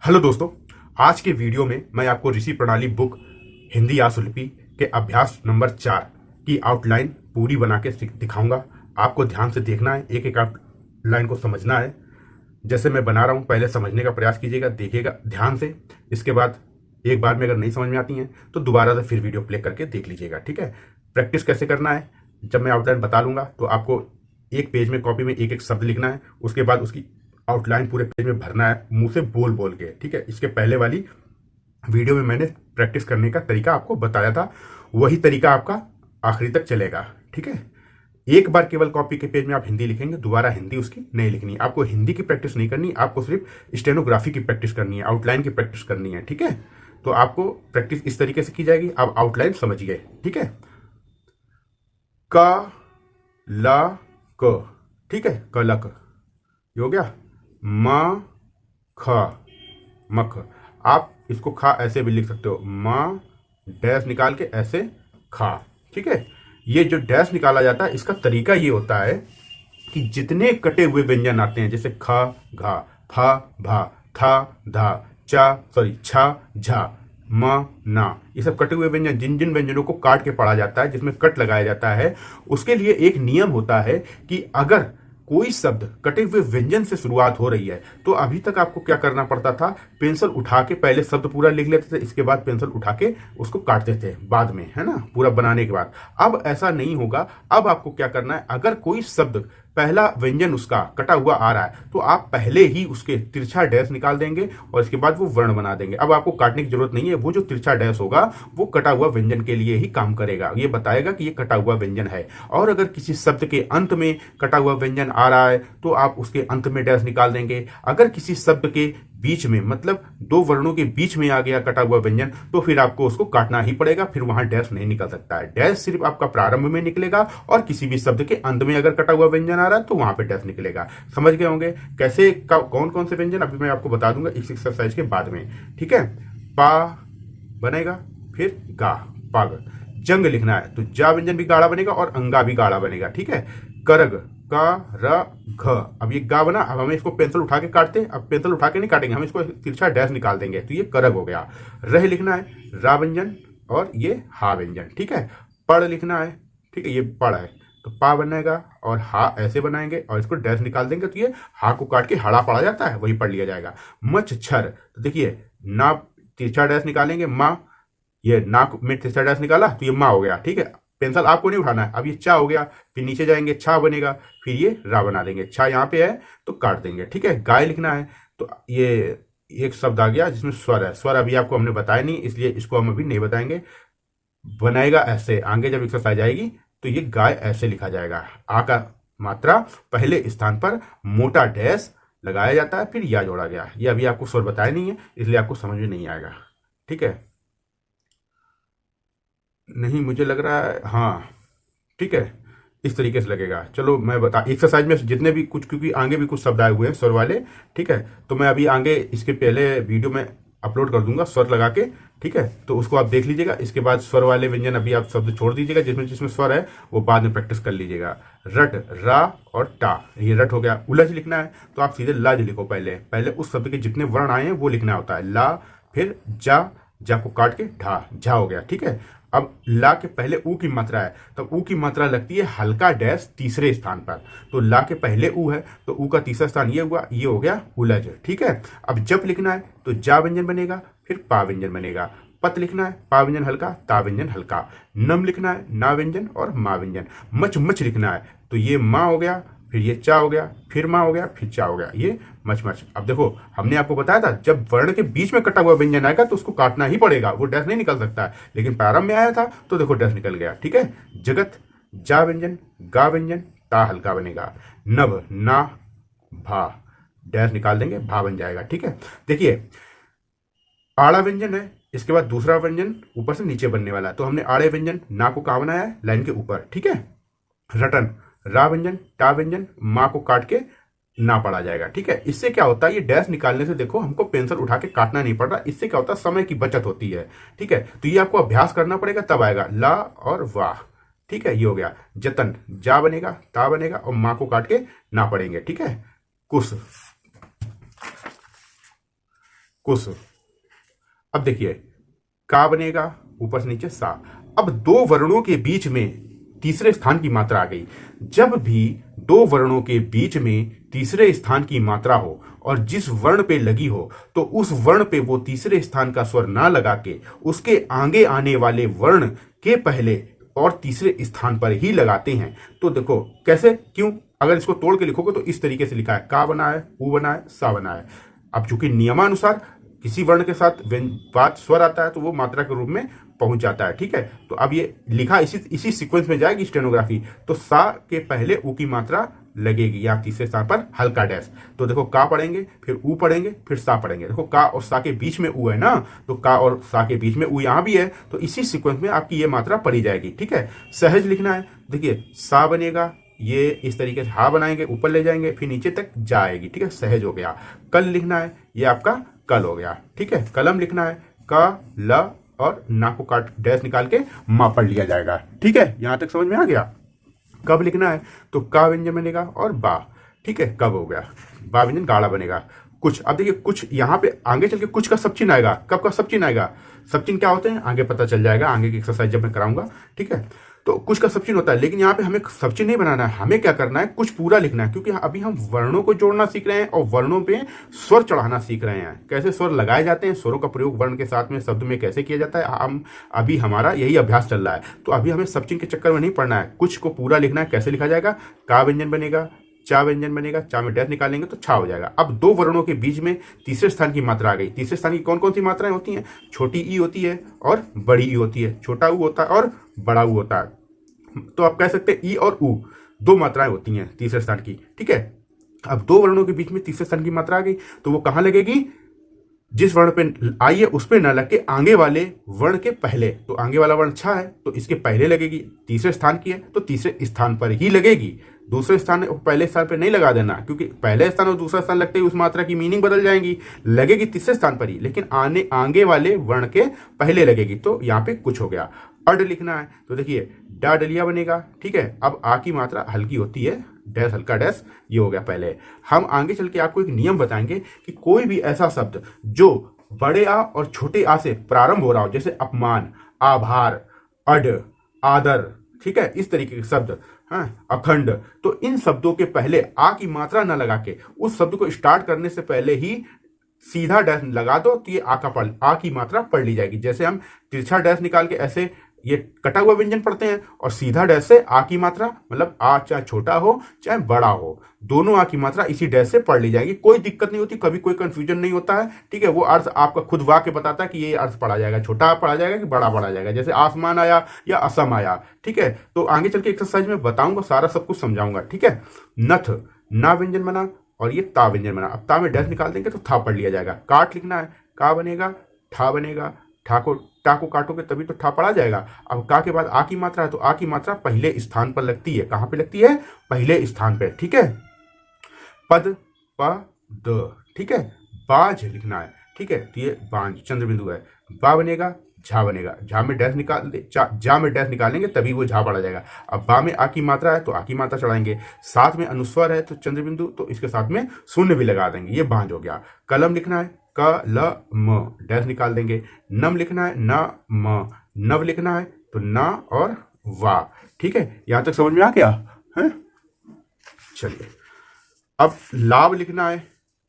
Hello दोस्तों, आज के वीडियो में मैं आपको ऋषि प्रणाली बुक हिंदी आशुलिपि के अभ्यास नंबर 4 की आउटलाइन पूरी बना के दिखाऊंगा। आपको ध्यान से देखना है, एक एक आउटलाइन को समझना है। जैसे मैं बना रहा हूं पहले समझने का प्रयास कीजिएगा, देखिएगा ध्यान से। इसके बाद एक बार में अगर नहीं समझ में आती हैं तो दोबारा से फिर वीडियो प्ले करके देख लीजिएगा, ठीक है। प्रैक्टिस कैसे करना है जब मैं आउटलाइन बता लूंगा तो आपको एक पेज में कॉपी में एक एक शब्द लिखना है, उसके बाद उसकी आउटलाइन पूरे पेज में भरना है मुंह से बोल बोल के, ठीक है। इसके पहले वाली वीडियो में मैंने प्रैक्टिस करने का तरीका आपको बताया था, वही तरीका आपका आखिरी तक चलेगा, ठीक है। एक बार केवल कॉपी के पेज में आप हिंदी लिखेंगे, दोबारा हिंदी उसकी नहीं लिखनी। आपको हिंदी की प्रैक्टिस नहीं करनी, आपको सिर्फ स्टेनोग्राफी की प्रैक्टिस करनी है, आउटलाइन की प्रैक्टिस करनी है, ठीक है। तो आपको प्रैक्टिस इस तरीके से की जाएगी। आप आउटलाइन समझिए, ठीक है। क ला क, ठीक है, कलक, ये हो गया। म ख, मख। आप इसको खा ऐसे भी लिख सकते हो, म डैश निकाल के ऐसे खा, ठीक है। ये जो डैश निकाला जाता है इसका तरीका ये होता है कि जितने कटे हुए व्यंजन आते हैं, जैसे ख, घा, फा, भा, था, धा, छा, झा, म, ना, ये सब कटे हुए व्यंजन, जिन जिन व्यंजनों को काट के पढ़ा जाता है, जिसमें कट लगाया जाता है, उसके लिए एक नियम होता है कि अगर कोई शब्द कटे हुए व्यंजन से शुरुआत हो रही है तो अभी तक आपको क्या करना पड़ता था, पेंसिल उठा के पहले शब्द पूरा लिख लेते थे, इसके बाद पेंसिल उठा के उसको काटते थे बाद में, है ना, पूरा बनाने के बाद। अब ऐसा नहीं होगा। अब आपको क्या करना है, अगर कोई शब्द पहला व्यंजन उसका कटा हुआ आ रहा है तो आप पहले ही उसके तिरछा डैश निकाल देंगे और इसके बाद वो वर्ण बना देंगे। अब आपको काटने की जरूरत नहीं है, वो जो तिरछा डैश होगा वो कटा हुआ व्यंजन के लिए ही काम करेगा, ये बताएगा कि ये कटा हुआ व्यंजन है। और अगर किसी शब्द के अंत में कटा हुआ व्यंजन आ रहा है तो आप उसके अंत में डैश निकाल देंगे। अगर किसी शब्द के बीच में, मतलब दो वर्णों के बीच में आ गया कटा हुआ व्यंजन, तो फिर आपको उसको काटना ही पड़ेगा, फिर वहां डैश नहीं निकल सकता है। डैश सिर्फ आपका प्रारंभ में निकलेगा और किसी भी शब्द के अंत में अगर कटा हुआ व्यंजन आ रहा है तो वहां पे डैश निकलेगा। समझ गए होंगे कैसे कौन कौन से व्यंजन, अभी मैं आपको बता दूंगा इस एक्सरसाइज के बाद में, ठीक है। पा बनेगा, फिर गा, पाग। जंग लिखना है तो जा व्यंजन भी गाढ़ा बनेगा और अंगा भी गाढ़ा बनेगा, ठीक है। करग, का, र, घ। अब ये गा बना, अब हमें इसको पेंसिल उठा के काटते हैं। अब पेंसिल उठा के नहीं काटेंगे, हम इसको तिरछा डैश निकाल देंगे, तो ये करग हो गया। रह लिखना है, रा व्यंजन और ये हा व्यंजन, ठीक है। पढ़ लिखना है, ठीक है, ये पढ़ है तो पा बनेगा और हा ऐसे बनाएंगे और इसको डैश निकाल देंगे तो ये हा को काट के हड़ा पड़ा जाता है, वही पढ़ लिया जाएगा। मच्छर, तो देखिए ना तिरछा डैश निकालेंगे, माँ, ये नाक में तिरछा डैश निकाला तो ये माँ हो गया, ठीक है। पेंसिल आपको नहीं उठाना है। अब ये चा हो गया, फिर नीचे जाएंगे छा बनेगा, फिर ये रा बना देंगे। छा यहाँ पे है तो काट देंगे, ठीक है। गाय लिखना है तो ये एक शब्द आ गया जिसमें स्वर है। स्वर अभी आपको हमने बताया नहीं, इसलिए इसको हम अभी नहीं बताएंगे। बनाएगा ऐसे, आगे जब एक्सरसाइज आएगी तो ये गाय ऐसे लिखा जाएगा। आ का मात्रा पहले स्थान पर मोटा डैश लगाया जाता है, फिर या जोड़ा गया। ये अभी आपको स्वर बताया नहीं है, इसलिए आपको समझ में नहीं आएगा, ठीक है। नहीं, मुझे लग रहा है हाँ, ठीक है, इस तरीके से लगेगा। चलो मैं बता, एक्सरसाइज में जितने भी कुछ, क्योंकि आगे भी कुछ शब्द आए हुए हैं स्वर वाले, ठीक है, तो मैं अभी आगे इसके पहले वीडियो में अपलोड कर दूंगा स्वर लगा के, ठीक है, तो उसको आप देख लीजिएगा। इसके बाद स्वर वाले व्यंजन अभी आप शब्द छोड़ दीजिएगा, जिसमें जिसमें स्वर है वो बाद में प्रैक्टिस कर लीजिएगा। रट, रा और टा, ये रट हो गया। उलझ लिखना है तो आप सीधे लज लिखो, पहले पहले उस शब्द के जितने वर्ण आए हैं वो लिखना होता है। ला, फिर जा, जा को काट के ढा, झा हो गया, ठीक है। अब ला के पहले ऊ की मात्रा है, तो ऊ की मात्रा लगती है हल्का डैश तीसरे स्थान पर, तो ला के पहले ऊ है तो ऊ का तीसरा स्थान ये हुआ, ये हो गया उलझ, ठीक है। अब जप लिखना है तो जा व्यंजन बनेगा, फिर पा व्यंजन बनेगा। पत लिखना है, पा व्यंजन हल्का, ता व्यंजन हल्का। नम लिखना है, ना व्यंजन और मा व्यंजन। मच मच लिखना है तो ये माँ हो गया, फिर ये चा हो गया, फिर माँ हो गया, फिर चा हो गया, ये मच मच। अब देखो हमने आपको बताया था जब वर्ण के बीच में कटा हुआ व्यंजन आएगा तो उसको काटना ही पड़ेगा, वो डैश नहीं निकल सकता है, लेकिन प्रारंभ में आया था तो देखो डैश निकल गया, ठीक है। जगत, जा व्यंजन, गा व्यंजन, ता हल्का बनेगा। नभ, ना, भा, डैश निकाल देंगे, भा बन जाएगा, ठीक है। देखिए आड़ा व्यंजन है, इसके बाद दूसरा व्यंजन ऊपर से नीचे बनने वाला है, तो हमने आड़े व्यंजन ना को कहाँ बनाया है, लाइन के ऊपर, ठीक है। रटन, रा व्यंजन, टा व्यंजन, माँ को काट के ना पड़ा जाएगा, ठीक है। इससे क्या होता है, ये डैश निकालने से देखो हमको पेंसिल उठा के काटना नहीं पड़ रहा, इससे क्या होता है, समय की बचत होती है, ठीक है। तो ये आपको अभ्यास करना पड़ेगा, तब आएगा ला और वाह, ठीक है। ये हो गया। जतन, जा बनेगा, ता बनेगा और माँ को काट के ना पड़ेंगे, ठीक है। कुश, कुश। अब देखिए का बनेगा, ऊपर से नीचे सा। अब दो वर्णों के बीच में तीसरे स्थान की मात्रा आ गई। जब भी दो वर्णों के बीच में तीसरे स्थान की मात्रा हो और जिस वर्ण पे लगी हो, तो उस वर्ण पे वो तीसरे स्थान का स्वर ना लगा के उसके आगे आने वाले वर्ण के पहले और तीसरे स्थान पर ही लगाते हैं। तो देखो कैसे, क्यों, अगर इसको तोड़ के लिखोगे तो इस तरीके से लिखा है, का बना है, ऊ बना है, सा बना है। अब चूंकि नियमानुसार किसी वर्ण के साथ बात स्वर आता है तो वो मात्रा के रूप में पहुंच जाता है, ठीक है। तो अब ये लिखा इसी सीक्वेंस में जाएगी स्टेनोग्राफी। तो सा के पहले ऊ की मात्रा लगेगी या तीसरे स्थान पर हल्का डैश। तो देखो का पढ़ेंगे, फिर ऊ पढ़ेंगे, फिर सा पढ़ेंगे। देखो का और सा के बीच में ऊ है ना, तो का और सा के बीच में ऊ यहां भी है, तो इसी सीक्वेंस में आपकी ये मात्रा पढ़ी जाएगी, ठीक है। सहज लिखना है, देखिए सा बनेगा, ये इस तरीके से हा बनाएंगे, ऊपर ले जाएंगे, फिर नीचे तक जाएगी, ठीक है, सहज हो गया। कल लिखना है, ये आपका कल हो गया, ठीक है। कलम लिखना है, क ल और ना को काट डैश निकाल के मा पढ़ लिया जाएगा, ठीक है। यहां तक समझ में आ गया। कब लिखना है, तो का व्यंजन बनेगा और बा, ठीक है, कब हो गया। बा व्यंजन गाढ़ा बनेगा। कुछ, अब देखिए कुछ यहाँ पे आगे चल के कुछ का सब चिन्ह आएगा। कब का सब चिन्ह आएगा, सब चिन्ह क्या होते हैं आगे पता चल जाएगा, आगे की एक्सरसाइज जब मैं कराऊंगा, ठीक है। तो कुछ का सब चिन्ह होता है, लेकिन यहाँ पे हमें सब चिन्ह नहीं बनाना है, हमें क्या करना है, कुछ पूरा लिखना है, क्योंकि अभी हम वर्णों को जोड़ना सीख रहे हैं और वर्णों पे स्वर चढ़ाना सीख रहे हैं। कैसे स्वर लगाए जाते हैं, स्वरों का प्रयोग वर्ण के साथ में शब्द में कैसे किया जाता है, हम अभी हमारा यही अभ्यास चल रहा है। तो अभी हमें सब चिन्ह के चक्कर में नहीं पड़ना है, कुछ को पूरा लिखना है। कैसे लिखा जाएगा, का व्यंजन बनेगा, चा व्यंजन बनेगा, चा में डैश निकालेंगे तो छा हो जाएगा। अब दो वर्णों के बीच में तीसरे स्थान की मात्रा आ गई। तीसरे स्थान की कौन कौन सी मात्राएं होती हैं, छोटी ई होती है और बड़ी ई होती है, छोटा ऊ होता है और बड़ा ऊ होता है। तो आप कह सकते हैं ई और ऊ दो मात्राएं होती हैं तीसरे स्थान की, ठीक है। अब दो वर्णों के बीच में तीसरे स्थान की मात्रा आ गई, तो वो कहां लगेगी, जिस वर्ण पे आई है उस पे न लग के आगे वाले वर्ण के पहले। तो आगे वाला वर्ण छा है तो इसके पहले लगेगी, तीसरे स्थान की है तो तीसरे स्थान पर ही लगेगी। दूसरे स्थान पहले स्थान पर नहीं लगा देना, क्योंकि पहले स्थान और दूसरा स्थान लगते ही उस मात्रा की मीनिंग बदल जाएगी। लगेगी तीसरे स्थान पर ही, लेकिन आगे वाले वर्ण के पहले लगेगी। तो यहाँ पे कुछ हो गया। अड लिखना है, तो देखिए डा डलिया बनेगा, ठीक है। अब आ की मात्रा हल्की होती है, डैश हल्का डैश, ये हो गया पहले। हम आगे चल के आपको एक नियम बताएंगे कि कोई भी ऐसा शब्द जो बड़े आ और छोटे आ से प्रारंभ हो रहा हो, जैसे अपमान, आभार, अड, आदर, ठीक है, इस तरीके के शब्द, हाँ, अखंड, तो इन शब्दों के पहले आ की मात्रा न लगा के उस शब्द को स्टार्ट करने से पहले ही सीधा डैश लगा दो, तो ये आ की मात्रा पढ़ ली जाएगी। जैसे हम तिरछा डैश निकाल के ऐसे ये कटा हुआ व्यंजन पढ़ते हैं, और सीधा डैश से आ की मात्रा, मतलब आ चाहे छोटा हो चाहे बड़ा हो, दोनों आ की मात्रा इसी डैश से पढ़ ली जाएगी। कोई दिक्कत नहीं होती, कभी कोई कंफ्यूजन नहीं होता है, ठीक है। वो अर्थ आपका खुद वाक्य बताता है कि ये अर्थ पढ़ा जाएगा, छोटा पढ़ा जाएगा कि बड़ा पढ़ा जाएगा। जैसे आसमान आया या असम आया, ठीक है। तो आगे चल के एक्सरसाइज में बताऊंगा, सारा सब कुछ समझाऊंगा, ठीक है। नथ, ना व्यंजन बना और ये ता व्यंजन बना। अब ता में डैश निकाल देंगे तो था पढ़ लिया जाएगा। काट लिखना है, का बनेगा, ठा बनेगा, टा को काटोगे तभी तो ठा पढ़ा जाएगा। अब का के बाद आ की मात्रा है, तो आ की मात्रा पहले स्थान पर लगती है। कहां पे लगती है, पहले स्थान पे, ठीक है। पद, प द, ठीक है। बाज लिखना है, ठीक है, तो ये बांझ चंद्र बिंदु है। बा बनेगा, झा बनेगा, झा में डैश निकाल दे, जा में डैश निकालेंगे तभी वो झा पढ़ा जाएगा। अब बा में आ की मात्रा है तो आ की मात्रा चढ़ाएंगे, साथ में अनुस्वर है तो चंद्र बिंदु, तो इसके साथ में शून्य भी लगा देंगे, ये बांझ हो गया। कलम लिखना है, क ल म, डैश निकाल देंगे। नम लिखना है, न म, नव लिखना है तो न और वा, ठीक है। यहां तक समझ में आ गया है। चलिए अब लाभ लिखना है,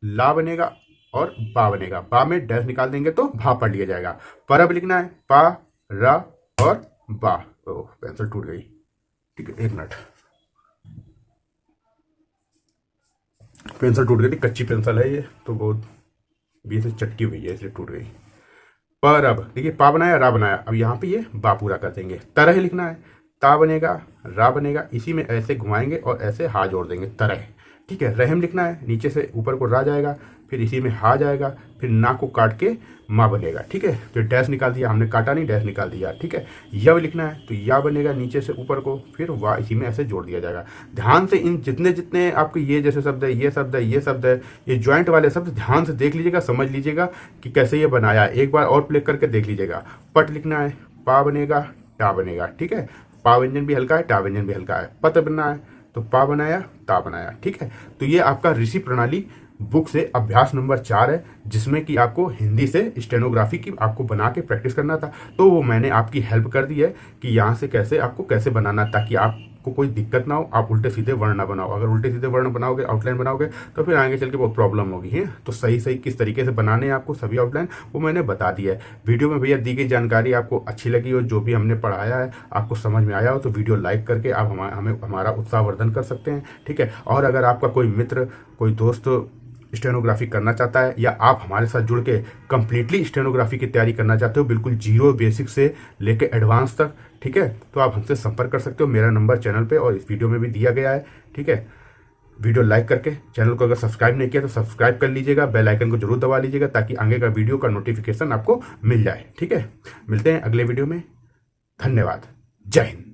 ला बनेगा और बा बनेगा, बा में डैश निकाल देंगे तो भा पढ़ लिया जाएगा। परब लिखना है, पा रा और बा। ओह पेंसिल टूट गई, ठीक है, एक मिनट, पेंसिल टूट गई थी, कच्ची पेंसिल है ये, तो बहुत बीच से चटकी हुई है इसलिए टूट गई। परब, देखिए पा बनाया, रा बनाया, अब यहाँ पे ये बा पूरा कर देंगे। तरह लिखना है, ता बनेगा, रा बनेगा, इसी में ऐसे घुमाएंगे और ऐसे हा जोड़ देंगे, तरह, ठीक है। रहम लिखना है, नीचे से ऊपर को रा जाएगा, फिर इसी में हा जाएगा, फिर ना को काट के माँ बनेगा, ठीक है। तो डैश निकाल दिया, हमने काटा नहीं, डैश निकाल दिया, ठीक है। यव लिखना है, तो या बनेगा नीचे से ऊपर को, फिर वाह इसी में ऐसे जोड़ दिया जाएगा। ध्यान से इन जितने जितने आपके ये जैसे शब्द है, ये शब्द है, ये शब्द है, ये ज्वाइंट वाले शब्द ध्यान से देख लीजिएगा, समझ लीजिएगा कि कैसे ये बनाया है। एक बार और प्ले करके देख लीजिएगा। पट लिखना है, पा बनेगा, टा बनेगा, ठीक है। पा व्यंजन भी हल्का है, टा व्यंजन भी हल्का है। पत बनना है तो पा बनाया, ता बनाया, ठीक है। तो ये आपका ऋषि प्रणाली बुक से अभ्यास नंबर 4 है, जिसमें कि आपको हिंदी से स्टेनोग्राफी की आपको बना के प्रैक्टिस करना था। तो वो मैंने आपकी हेल्प कर दी है कि यहाँ से कैसे आपको कैसे बनाना, ताकि आपको कोई दिक्कत ना हो, आप उल्टे सीधे वर्ण ना बनाओ। अगर उल्टे सीधे वर्ण बनाओगे, आउटलाइन बनाओगे, तो फिर आगे चल के बहुत प्रॉब्लम होगी है। तो सही सही किस तरीके से बनाने हैं आपको सभी आउटलाइन, वो मैंने बता दिया है। वीडियो में भैया दी गई जानकारी आपको अच्छी लगी हो, जो भी हमने पढ़ाया है आपको समझ में आया हो, तो वीडियो लाइक करके आप हमारा उत्साहवर्धन कर सकते हैं, ठीक है। और अगर आपका कोई मित्र, कोई दोस्त स्टेनोग्राफी करना चाहता है, या आप हमारे साथ जुड़ के कंप्लीटली स्टेनोग्राफी की तैयारी करना चाहते हो, बिल्कुल जीरो बेसिक से लेके एडवांस तक, ठीक है, तो आप हमसे संपर्क कर सकते हो। मेरा नंबर चैनल पे और इस वीडियो में भी दिया गया है, ठीक है। वीडियो लाइक करके, चैनल को अगर सब्सक्राइब नहीं किया तो सब्सक्राइब कर लीजिएगा, बेल आइकन को जरूर दबा लीजिएगा, ताकि आगे का वीडियो का नोटिफिकेशन आपको मिल जाए, ठीक है। मिलते हैं अगले वीडियो में। धन्यवाद। जय हिंद।